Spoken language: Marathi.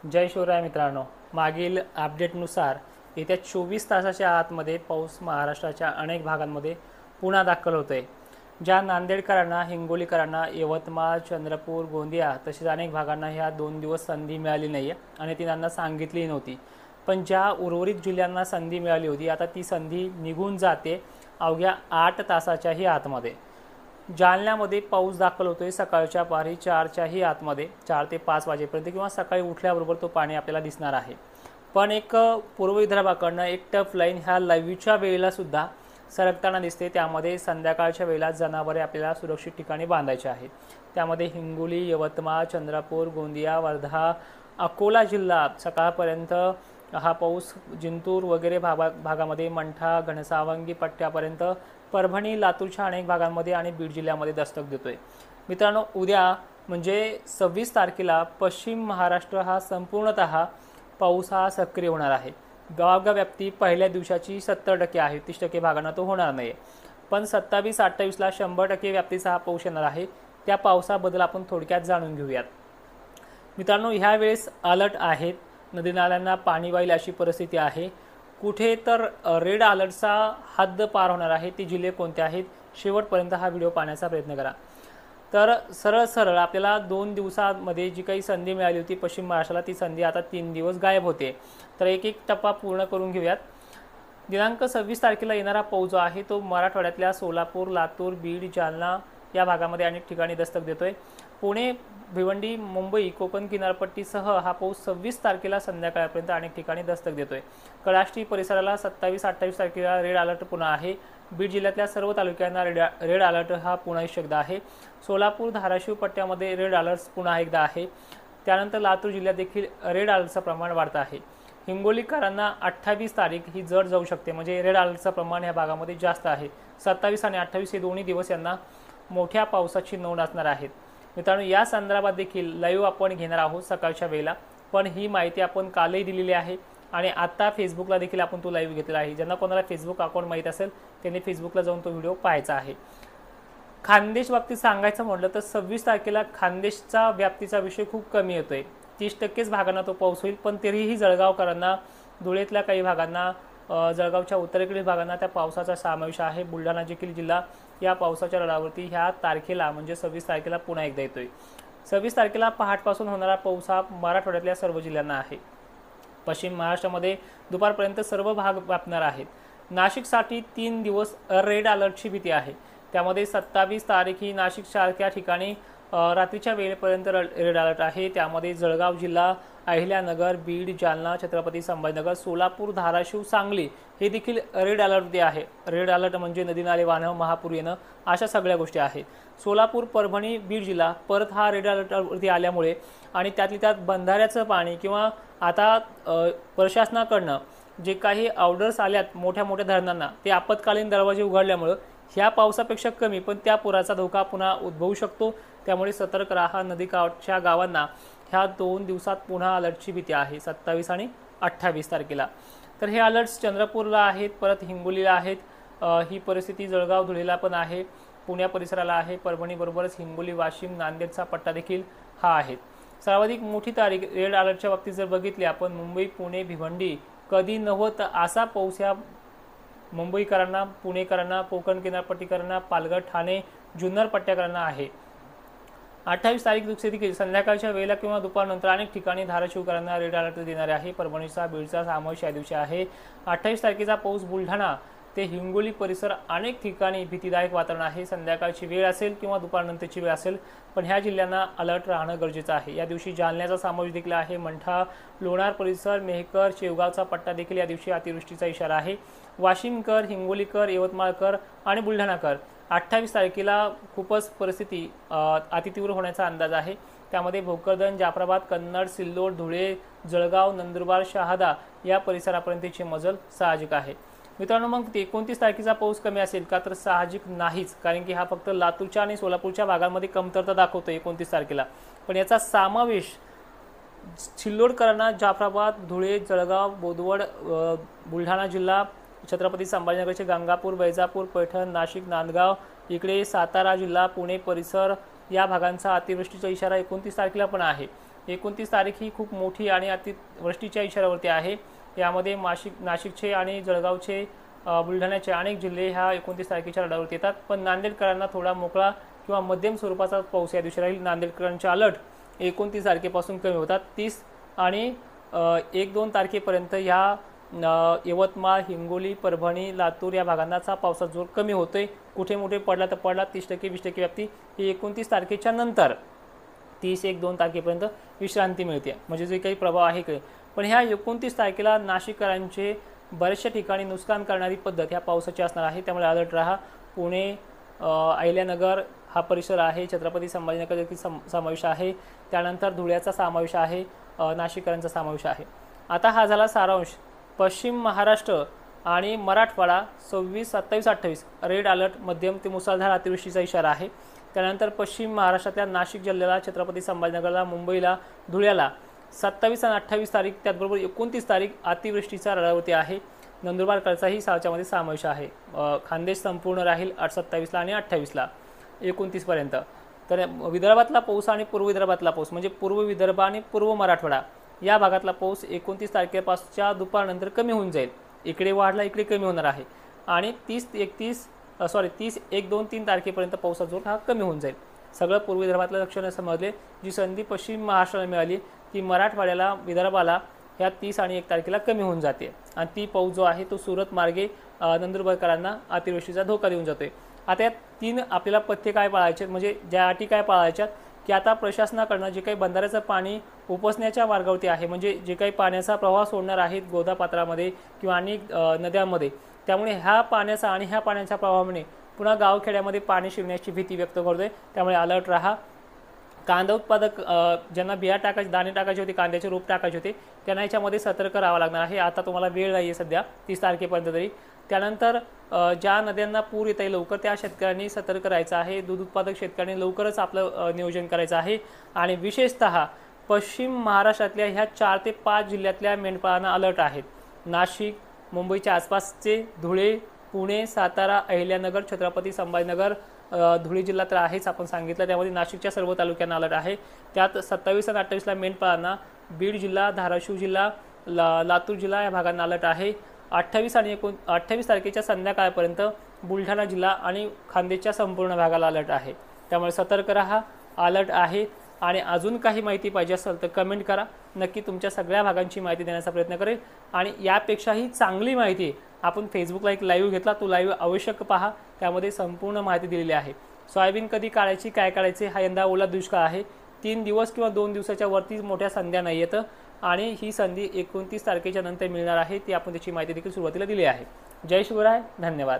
जय शिवराय मित्रांनो, मागील अपडेटनुसार येत्या 24 तासाच्या आतमध्ये पाऊस महाराष्ट्राच्या अनेक भागांमध्ये पुन्हा दाखल होतोय। ज्या नांदेडकरांना, हिंगोलीकरांना, यवतमाळ, चंद्रपूर, गोंदिया तसेच अनेक भागांना ह्या 2 दिवस संधी मिळाली नाही आणि ती त्यांना सांगितली नव्हती, पण ज्या उर्वरित जिल्ह्यांना संधी मिळाली होती आता ती संधी निघून जाते अवघ्या 8 तासाच्याही आतमध्ये। जालन्यामध्ये पाऊस दाखल होतोय सकाळच्या पारी 4च्याही आतमध्ये, 4 ते 5 वाजेपर्यंत किंवा सकाळी उठल्याबरोबर तो पाणी आपल्याला दिसणार आहे। पण एक पूर्व विदर्भाकडनं एक टफ लाईन ह्या लाईव्हच्या वेळेला सुद्धा सरकताना दिसते। त्यामध्ये संध्याकाळच्या वेळेला जनावरे आपल्याला सुरक्षित ठिकाणी बांधायचे आहेत। त्यामध्ये हिंगोली, यवतमाळ, चंद्रपूर, गोंदिया, वर्धा, अकोला जिल्हा सकाळपर्यंत हा पाऊस, जिंतूर वगैरे भागामध्ये, मंठा, घनसावंगी पट्ट्यापर्यंत, परभणी, लातूरच्या अनेक भागांमध्ये आणि बीड जिल्ह्यामध्ये दस्तक देतोय। मित्रांनो, उद्या म्हणजे 26 तारखेला पश्चिम महाराष्ट्र हा संपूर्णतः पाऊस हा सक्रिय होणार आहे। गावगाव व्याप्ती पहिल्या दिवसाची 70% आहे, 30% भागांना तो होणार नाही, पण 27-28ला 100% व्याप्तीचा हा पाऊस येणार आहे। त्या पावसाबद्दल आपण थोडक्यात जाणून घेऊयात। मित्रांनो, ह्या वेळेस अलर्ट आहेत, नदी नाल्यांना पाणी वाईल अशी परिस्थिती आहे। कुठे तर रेड अलर्टचा हद्द पार होणार आहे, ती जिल्हे कोणते आहेत शेवटपर्यंत हा व्हिडिओ पाहण्याचा प्रयत्न करा। तर सरळ आपल्याला 2 दिवसांमध्ये जी काही संधी मिळाली होती पश्चिम महाराष्ट्राला, ती संधी आता 3 दिवस गायब होते। तर एक टप्पा पूर्ण करून घेऊयात। दिनांक 26 तारखेला येणारा पाऊस जो आहे तो मराठवाड्यातल्या सोलापूर, लातूर, बीड, जालना या भागामध्ये अनेक ठिकाणी दस्तक देतोय। पुणे, भिवंडी, मुंबई, कोकण किनारपट्टीसह हा पाऊस 26 तारखेला संध्याकाळपर्यंत अनेक ठिकाणी दस्तक देतोय। कडाष्टी परिसराला 27-28 तारखेला रेड अलर्ट पुन्हा आहे। बीड जिल्ह्यातल्या सर्व तालुक्यांना रेड अलर्ट हा पुन्हा एकदा आहे। सोलापूर, धाराशिव पट्ट्यामध्ये रेड अलर्ट पुन्हा एकदा आहे। त्यानंतर लातूर जिल्ह्यात देखील रेड अलर्टचं प्रमाण वाढत आहे। हिंगोलीकरांना 28 तारीख ही जड जाऊ शकते, म्हणजे रेड अलर्टचं प्रमाण या भागामध्ये जास्त आहे। 27 आणि 28 हे दोन्ही दिवस यांना मोठ्या पावसाची नोंद असणार आहेत। मित्रांनो, या संदर्भात देखील लाईव्ह आपण घेणार आहोत सकाळच्या वेळेला, पण ही माहिती आपण कालही दिलेली आहे आणि आता फेसबुकला देखील आपण तो लाईव्ह घेतलेला आहे। ज्यांना कोणाला फेसबुक अकाउंट माहीत असेल त्यांनी फेसबुकला जाऊन तो व्हिडिओ पाहायचा आहे। खानदेश बाबतीत सांगायचं म्हटलं तर 26 तारखेला खानदेशचा व्याप्तीचा विषय खूप कमी येतोय, 30%च भागांना तो पाऊस होईल, पण तरीही जळगावकरांना, धुळेतल्या काही भागांना, जळगावच्या उत्तरेकडील भागांना त्या पावसाचा समावेश आहे। बुलढाणा देखील जिल्हा या पावसाच्या रडावरती ह्या तारखेला म्हणजे 26 तारखेला पुन्हा एकदा येतोय। 26 तारखेला पहाटपासून होणारा पाऊस हा मराठवाड्यातल्या सर्व जिल्ह्यांना आहे। पश्चिम महाराष्ट्रामध्ये दुपारपर्यंत सर्व भाग व्यापणार आहेत। नाशिकसाठी 3 दिवस रेड अलर्टची भीती आहे। त्यामध्ये 27 तारीख ही नाशिकसारख्या ठिकाणी रात्रीच्या वेळेपर्यंत रेड अलर्ट आहे। त्यामध्ये जळगाव जिल्हा, अहिल्यानगर, बीड, जालना, छत्रपती संभाजीनगर, सोलापूर, धाराशिव, सांगली हे देखील रेड अलर्टवरती आहे। रेड अलर्ट म्हणजे नदी नाले वाहणं, महापूर येणं अशा सगळ्या गोष्टी आहेत। सोलापूर, परभणी, बीड जिल्हा परत हा रेड अलर्टवरती आल्यामुळे आणि त्यात बंधाऱ्याचं पाणी किंवा आता प्रशासनाकडनं जे काही ऑर्डर्स आल्यात मोठ्या मोठ्या धरणांना, ते आपत्कालीन दरवाजे उघडल्यामुळे ह्या पावसापेक्षा कमी पण त्या पुराचा धोका पुन्हा उद्भवू शकतो। त्यामुळे सतर्क राहा। नदीकाठच्या गावांना ह्या 2 दिवसात पुन्हा अलर्टची भीती आहे, 27 आणि 28 तारखेला। तर हे अलर्ट्स चंद्रपूरला आहेत, परत हिंगोलीला आहेत, ही परिस्थिती जळगाव, धुळेला पण आहे, पुण्या परिसराला आहे, परभणीबरोबरच हिंगोली, वाशिम, नांदेडचा पट्टा देखील हा आहे। सर्वाधिक मोठी तारीख रेड अलर्टच्या बाबतीत जर बघितली आपण, मुंबई, पुणे, भिवंडी कधी नव्हतं असा पाऊस या मुंबईकरांना, पुणेकरांना, कोकण किनारपट्टीकरांना, पालघर, ठाणे, जुन्नर पट्ट्याकरांना आहे। 28 तारीख देखील संध्याकाळच्या वेळेला किंवा दुपारनंतर अनेक ठिकाणी धाराशिवकरांना रेड अलर्ट देणारे आहे। परभणीचा, बीडचा समावेश या दिवशी आहे। 28 तारखेचा पाऊस बुलढाणा ते हिंगोली परिसर अनेक ठिकाणी भीतीदायक वातावरण आहे। संध्याकाळची वेळ असेल किंवा दुपारनंतरची वेळ असेल, पण ह्या जिल्ह्यांना अलर्ट राहणं गरजेचं आहे। या दिवशी जालन्याचा समावेश देखील आहे। मंठा, लोणार परिसर, मेहकर, शेवगावचा पट्टा देखील या दिवशी अतिवृष्टीचा इशारा आहे। वाशिमकर, हिंगोलीकर, यवतमाळकर आणि बुलढाणाकर 28 तारखेला खूपच परिस्थिती अतितीव्र होण्याचा अंदाज आहे। त्यामध्ये भोकरदन, जाफराबाद, कन्नड, सिल्लोड, धुळे, जळगाव, नंदुरबार, शहादा या परिसरापर्यंतची मजल साहजिक आहे। मित्रांनो, मग 29 तारखेचा पाऊस कमी असेल का, तर साहजिक नाहीच, कारण की हा फक्त लातूरच्या आणि सोलापूरच्या भागांमध्ये कमतरता दाखवतो 29 तारखेला, पण याचा समावेश सिल्लोडकरांना जाफराबाद, धुळे, जळगाव, बोदवड, बुलढाणा जिल्हा, छत्रपती संभाजीनगरचे गंगापूर, वैजापूर, पैठण, नाशिक, नांदगाव, इकडे सातारा जिल्हा, पुणे परिसर या भागांचा अतिवृष्टीचा इशारा 29 तारखेला पण आहे। 29 तारीख ही खूप मोठी आणि अतिवृष्टीच्या इशाऱ्यावरती आहे। यामध्ये नाशिकचे आणि जळगावचे बुलढाण्याचे अनेक जिल्हे ह्या 29 तारखेच्या रडारवरती येतात। पण नांदेडकरांना थोडा मोकळा किंवा मध्यम स्वरूपाचा पाऊस या दिवशी राहील। नांदेडकरांचे अलर्ट 29 तारखेपासून कमी होतात। 30 आणि 1-2 तारखेपर्यंत ह्या यवतमाळ, हिंगोली, परभणी, लातूर या भागांचा पावसाचा जोर कमी होतोय। कुठे मोठे पडला तर पडला, 30% 20% व्याप्ती ही 29 तारखेच्या नंतर 30-1-2 तारखेपर्यंत विश्रांती मिळते, म्हणजे जे काही प्रभाव आहे काही। पण ह्या 29 तारखेला नाशिककरांचे बऱ्याचशा ठिकाणी नुकसान करणारी पद्धत ह्या पावसाची असणार आहे, त्यामुळे अलर्ट राहा। पुणे, अहिल्यानगर हा परिसर आहे, छत्रपती संभाजीनगर देखील समावेश आहे, त्यानंतर धुळ्याचा समावेश आहे, नाशिककरांचा समावेश आहे। आता हा झाला सारांश। पश्चिम महाराष्ट्र आणि मराठवाडा 26, 27, 28 रेड अलर्ट, मध्यम ते मुसळधार अतिवृष्टीचा इशारा आहे। त्यानंतर पश्चिम महाराष्ट्रातल्या नाशिक जिल्ह्याला, छत्रपती संभाजीनगरला, मुंबईला, धुळ्याला 27 आणि 28 तारीख, त्याचबरोबर 29 तारीख अतिवृष्टीचा रडारवरती आहे। नंदुरबारकरचाही साच्यामध्ये समावेश आहे। खानदेश संपूर्ण राहील 27ला आणि 28ला 29 पर्यंत। तर विदर्भातला पाऊस आणि पूर्व विदर्भातला पाऊस, म्हणजे पूर्व विदर्भ आणि पूर्व मराठवाडा या भागातला पाऊस 29 तारखेपासूनच्या दुपारनंतर कमी होऊन जाईल। इकडे वाढला, इकडे कमी होणार आहे आणि 30, 1, 2, 3 तारखेपर्यंत पावसाचा जोर हा कमी होऊन जाईल। सगळं पूर्व विदर्भातलं लक्षणं समजले। जी संधी पश्चिम महाराष्ट्राला मिळाली ती मराठवाड्याला, विदर्भाला ह्या 30 आणि 1 तारखेला कमी होऊन जाते आणि ती पाऊस जो आहे तो सुरत मार्गे नंदुरबारकरांना अतिवृष्टीचा धोका देऊन जातोय। आता या 3 आपल्याला पथ्ये काय पाळायचे, म्हणजे ज्या अटी काय पाळायच्यात की आता प्रशासनाकडनं जे काही बंधाऱ्याचं पाणी उपसण्याच्या मार्गावरती आहे, म्हणजे जे काही पाण्याचा प्रवाह सोडणार आहेत गोदापात्रामध्ये किंवा अनेक नद्यांमध्ये, त्यामुळे ह्या पाण्याचा आणि ह्या पाण्याच्या प्रवाहामुळे पुन्हा गावखेड्यामध्ये पाणी शिरण्याची भीती व्यक्त करतोय, त्यामुळे अलर्ट राहा। कांदा उत्पादक ज्यांना बिया टाकायचे, दाणे टाकायचे होते, कांद्याचे रोप टाकायचे होते, त्यांना याच्यामध्ये सतर्क राहावं लागणार आहे। आता तुम्हाला वेळ नाही आहे सध्या 30 तारखेपर्यंत तरी। त्यानंतर ज्या नद्यांना पूर येत आहे लवकर, त्या शेतकऱ्यांनी सतर्क राहायचं आहे। दूध उत्पादक शेतकऱ्यांनी लवकरच आपलं नियोजन करायचं आहे। आणि विशेषतः पश्चिम महाराष्ट्रातल्या ह्या 4 ते 5 जिल्ह्यातल्या मेंढपाळांना अलर्ट आहेत। नाशिक, मुंबईच्या आसपासचे, धुळे, पुणे, सातारा, अहिल्यानगर, छत्रपती संभाजीनगर, धुळे जिल्हा तर आहेच आपण सांगितलं, त्यामध्ये नाशिकच्या सर्व तालुक्यांना अलर्ट आहे। त्यात 27 आणि 28ला मेंढपाळांना बीड जिल्हा, धाराशिव जिल्हा, लातूर जिल्हा या भागांना अलर्ट आहे। 28 तारखेच्या संध्याकाळपर्यंत बुलढाणा जिल्हा आणि खानदेशच्या संपूर्ण भागाला अलर्ट आहे, त्यामुळे सतर्क राहा। अलर्ट आहे आणि अजून काही माहिती पाहिजे असेल तर कमेंट करा, नक्की तुमच्या सगळ्या भागांची माहिती देण्याचा प्रयत्न करेल। आणि यापेक्षाही चांगली माहिती आपण फेसबुकला एक लाईव्ह घेतला, तो लाईव्ह अवश्य पहा, त्यामध्ये संपूर्ण माहिती दिलेली आहे। सोयाबीन कधी काढायची, काय काढायचे, हा यंदा ओला दुष्काळ आहे। 3 दिवस किंवा 2 दिवसाच्या वरती मोठ्या संध्या नाही येतं आणि ही संधी 29 तारखेच्या नंतर मिळणार आहे, ती आपण त्याची माहिती देखील सुरुवातीला दिली आहे। जय शिवराय, धन्यवाद।